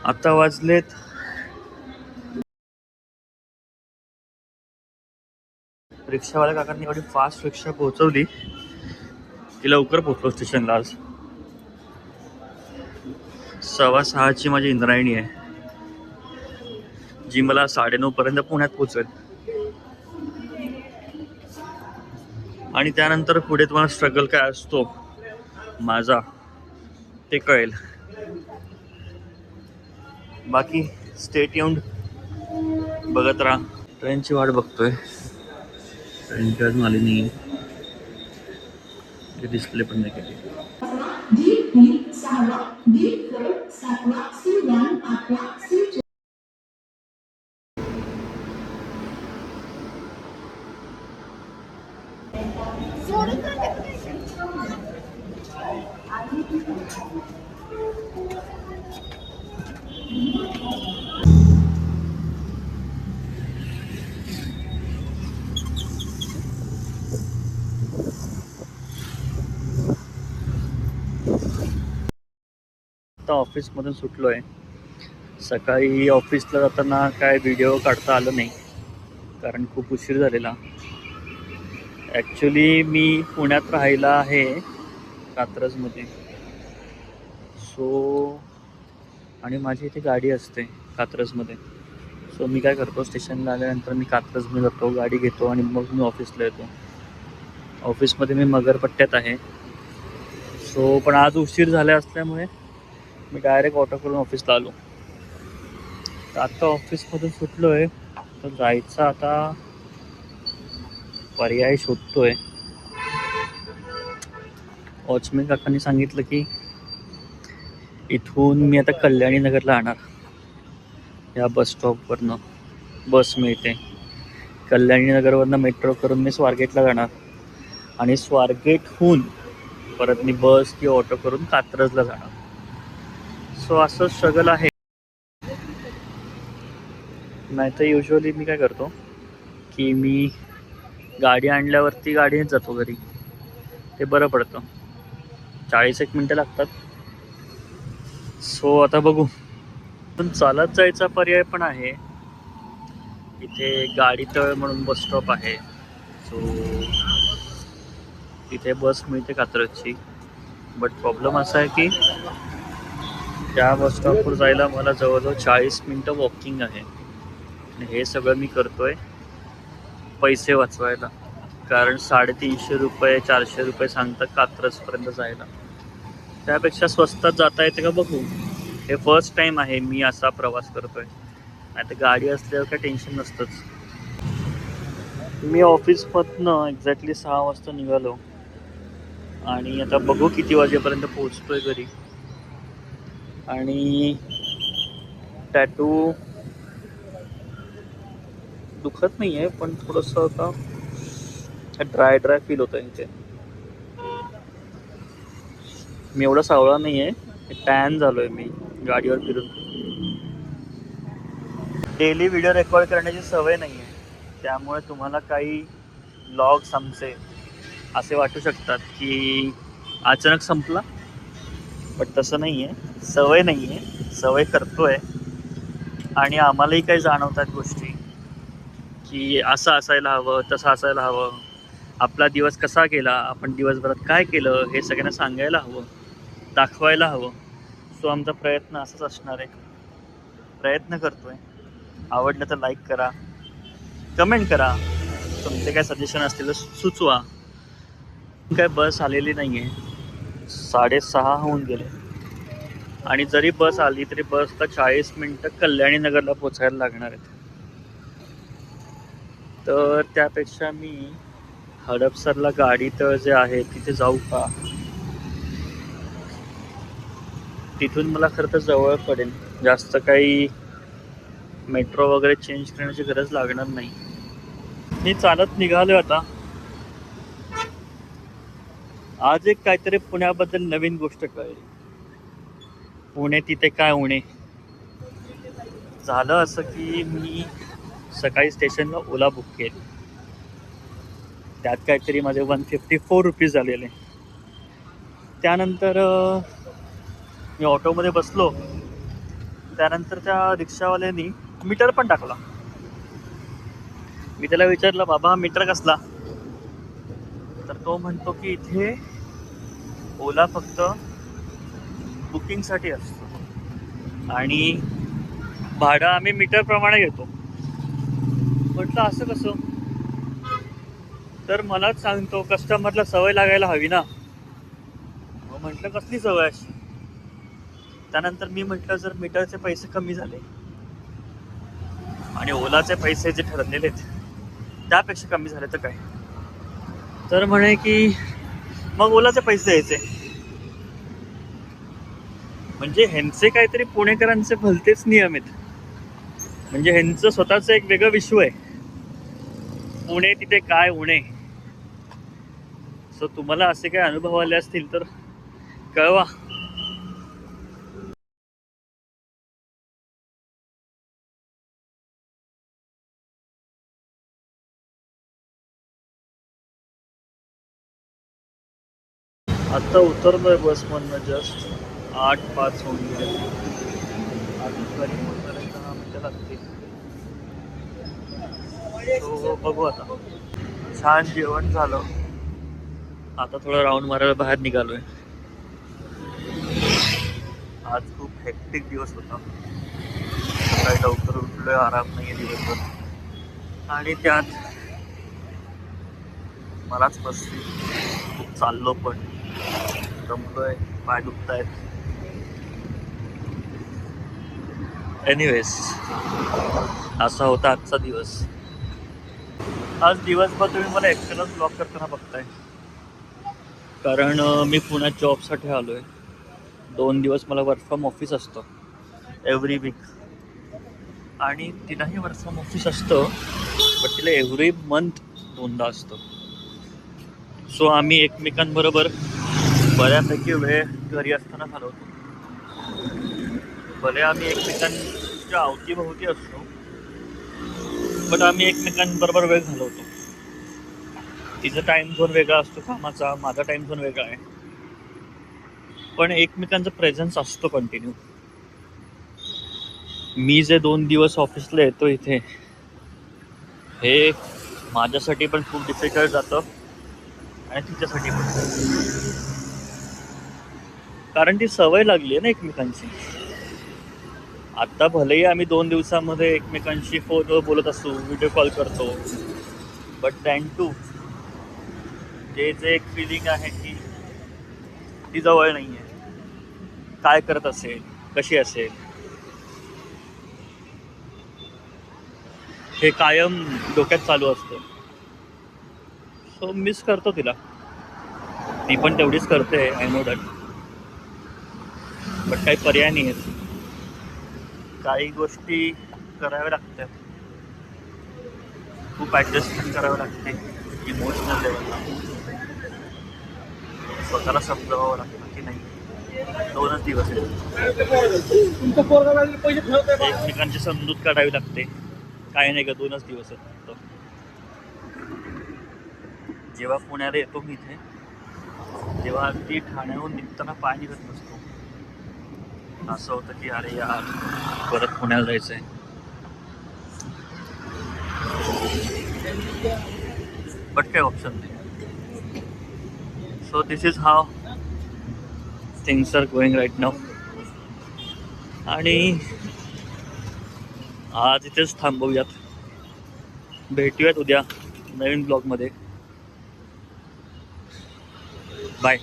आता वाजलेत रिक्षावाल्या काकांनी एवढी फास्ट रिक्षा पोहोचवली की लवकर पोहोचलो स्टेशनला. आज 6:15ची माझी इंद्रायणी आहे जी मला 9:30 पर्यंत पुण्यात पोहोचवेल. आणि त्यानंतर पुढे तुम्हाला स्ट्रगल काय असतो माझा ते कळेल. बाकी स्टे ट्यून्ड, बघत राहा. ट्रेनची वाट बघतोय, ट्रेनची अजून आली नाही, डिस्प्ले पण नाही केली. आता ऑफिसमधून सुटलो आहे. सकाळी ऑफिसला जाताना काय व्हिडिओ काढता आलं नाही कारण खूप उशीर झालेला. ॲक्च्युली मी पुण्यात राहायला आहे कात्रजमध्ये. सो आणि माझी इथे गाडी असते कात्रजमध्ये. सो मी काय करतो, स्टेशनला आल्यानंतर मी कात्रजमध्ये जातो, गाडी घेतो आणि मग मी ऑफिसला येतो. ऑफिसमध्ये मी मगरपट्ट्यात आहे. सो पण आज उशीर झाला असल्यामुळे मी डायरेक्ट ऑटो करून ऑफिसला आलो. तर आत्ता ऑफिसमधून सुटलो आहे, तर जायचा आता पर्याय शोधतोय. वॉचमॅन काकांनी सांगितलं की इथून मी आता कल्याणी नगरला जाणार. या बस स्टॉपवरनं बस मिळते. कल्याणी नगरवरनं मेट्रो करून मी स्वारगेटला जाणार आणि स्वारगेटहून परत मी बस किंवा ऑटो करून कात्रजला जाणार. सो असं स्ट्रगल आहे. नाही तर युजली मी काय करतो की मी गाडी आणल्यावरती गाडीनेच जातो घरी. ते बरं पडतं. 40 मिनटं लागतात. सो आता बघू. पण चालत जायचा पर्याय पण आहे. इथे गाडीतळ म्हणून बस स्टॉप आहे. सो तिथे बस मिळते कात्रजची. बट प्रॉब्लेम असा आहे की त्या बस स्टॉपवर जायला मला जवळजवळ 40 मिनटं वॉकिंग आहे. आणि हे सगळं मी करतोय पैसे वाचवायला. कारण 350 रुपये 400 रुपये सांगतात कात्रजपर्यंत जायला. त्यापेक्षा स्वस्तात जाता येते का बघू. हे फर्स्ट टाईम आहे मी असा प्रवास करतोय. नाही तर गाडी असल्यावर काय टेन्शन नसतंच. मी ऑफिसमधनं एक्झॅक्टली 6 वाजता निघालो आणि आता बघू किती वाजेपर्यंत पोहोचतोय घरी. आणि टॅटू दुखत नाही आहे पण थोडंसं आता ड्राय फील होतं इथे. मी एवढा सावळा नाही आहे, टॅन झालो आहे मी गाडीवर फिरून. डेली व्हिडिओ रेकॉर्ड करण्याची सवय नाही आहे, त्यामुळे तुम्हाला काही व्लॉग्स आमचे असे वाटू शकतात की अचानक संपला. बट तसं नाही आहे, सवय नाही आहे, सवय करतो आहे. आणि आम्हालाही काही जाणवतात गोष्टी की असं असायला हवं, तसं असायला हवं. आपला दिवस कसा गेला, आपण दिवसभरात काय केलं हे सगळ्यांना सांगायला हवं, दाखवायला हवं. सो आमचा प्रयत्न असाच असणार आहे. प्रयत्न करतो आहे. आवडलं तर लाईक करा, कमेंट करा, तुमचे काय सजेशन असतील सुचवा. काय बस आलेली नाही आहे, 6:30 होऊन गेले. आणि जरी बस आली तरी बसला 40 मिनटं कल्याणी नगरला पोचायला लागणार आहेत. तर त्यापेक्षा मी हडपसरला गाडीतळ जे आहे तिथे जाऊ का. तिथून मला खरं तर जवळ पडेल. जास्त काही मेट्रो वगैरे चेंज करण्याची गरज लागणार नाही. मी चालत निघालो आता. आज एक काहीतरी पुण्याबद्दल नवीन गोष्ट कळली. पुणे तिथे काय उणे. झालं असं की मी सकाळी स्टेशनला ओला बुक केली. त्यात काहीतरी माझे 154 रुपीज झालेले. त्यानंतर मी ऑटोमध्ये बसलो त्यानंतर त्या रिक्षावाल्यानी मीटर पण टाकला. मी त्याला विचारलं, बाबा मीटर कसला? तर तो म्हणतो की इथे ओला फक्त बुकिंगसाठी असतो आणि भाडं आम्ही मीटर प्रमाणे घेतो. म्हटलं असं कसं? तर मलाच सांगतो, कस्टमरला सवय लागायला हवी ना. मग म्हटलं कसली सवय अशी? त्यानंतर मी म्हटलं, जर मीटरचे पैसे कमी झाले आणि ओलाचे पैसे जे ठरलेले त्यापेक्षा कमी झाले तर काय? तर म्हणे की मग ओलाचे पैसे द्यायचे. म्हणजे ह्यांचे काहीतरी पुणेकरांचे भलतेच नियम आहेत. म्हणजे ह्यांचं स्वतःचं एक वेगळं विश्व आहे. पुणे तिथे काय उणे. सो तुम्हाला असे काही अनुभव आले असतील तर कळवा. आता उतरलोय बसमधनं जस्ट 8:05 होऊन गेले. अजून घरी पोहोचायला 10 मिनिटं लागतील. तो बघू आता. छान जेवण झालं. आता थोडं राऊंड मारायला बाहेर निघालोय. आज खूप हेक्टिक दिवस होता. सकाळी लवकर उठलोय, आराम नाही दिवसभर आणि त्यात मलाच बसली. खूप चाललो पण दमलोय, पाय दुखतायत. एनिवेज, असा होता आजचा दिवस. आज दिवसभर तुम्ही मला एकट्यालाच ब्लॉग करताना बघताय, कारण मी पुण्यात जॉबसाठी आलो आहे. 2 दिवस मला वर्क फ्रॉम ऑफिस असतं एव्हरी वीक, आणि तिलाही वर्क फ्रॉम ऑफिस असतं, बट तिला एव्हरी मंथ 2दा असतं. सो आम्ही एकमेकांबरोबर बऱ्यापैकी वेळ घरी असताना घालवतो. भले आम्ही एकमेकांच्या अवतीभोवती असतो, बट आम्ही एकमेकांबरोबर वेळ घालवतो. तिचा टाईम झोन वेगळा असतो कामाचा, माझा टाईम झोन वेगळा आहे, पण एकमेकांचा प्रेझेन्स असतो कंटिन्यू. मी जे 2 दिवस ऑफिसला येतो इथे, हे माझ्यासाठी पण खूप डिफिकल्ट जातं आणि तिच्यासाठी पण, कारण ती सवय लागली आहे ना एकमेकांची. आता भलेही आम्ही 2 दिवसामध्ये एकमेकांशी फोनवर बोलत असू, व्हिडिओ कॉल करतो, बट दॅन टू ते जे एक फिलिंग आहे की ती जवळ नाही आहे, काय करत असेल, कशी असेल, हे कायम डोक्यात चालू असतं. सो मिस करतो तिला. ती पण तेवढीच करते, आय नो दॅट, बट काही पर्याय नाही आहेत. काही गोष्टी कराव्या लागतात, खूप ॲडजस्टमेंट करावं लागते इमोशनल लेवलला. स्वतःला समजावं लागतं की नाही, 2च दिवस आहेत, एकमेकांची समजूत काढावी लागते. काही नाही का, 2च दिवस आहेत फक्त. जेव्हा पुण्याला येतो मी इथे, तेव्हा अगदी ठाण्याहून निघताना पाय निघत नसतो. असं होतं की अरे यार, परत पुण्याला जायचं आहे. बट काही ऑप्शन नाही. So this is how things are going right now. आणि आज इथेच थांबवूयात. भेटूयात उद्या नवीन ब्लॉगमध्ये. बाय.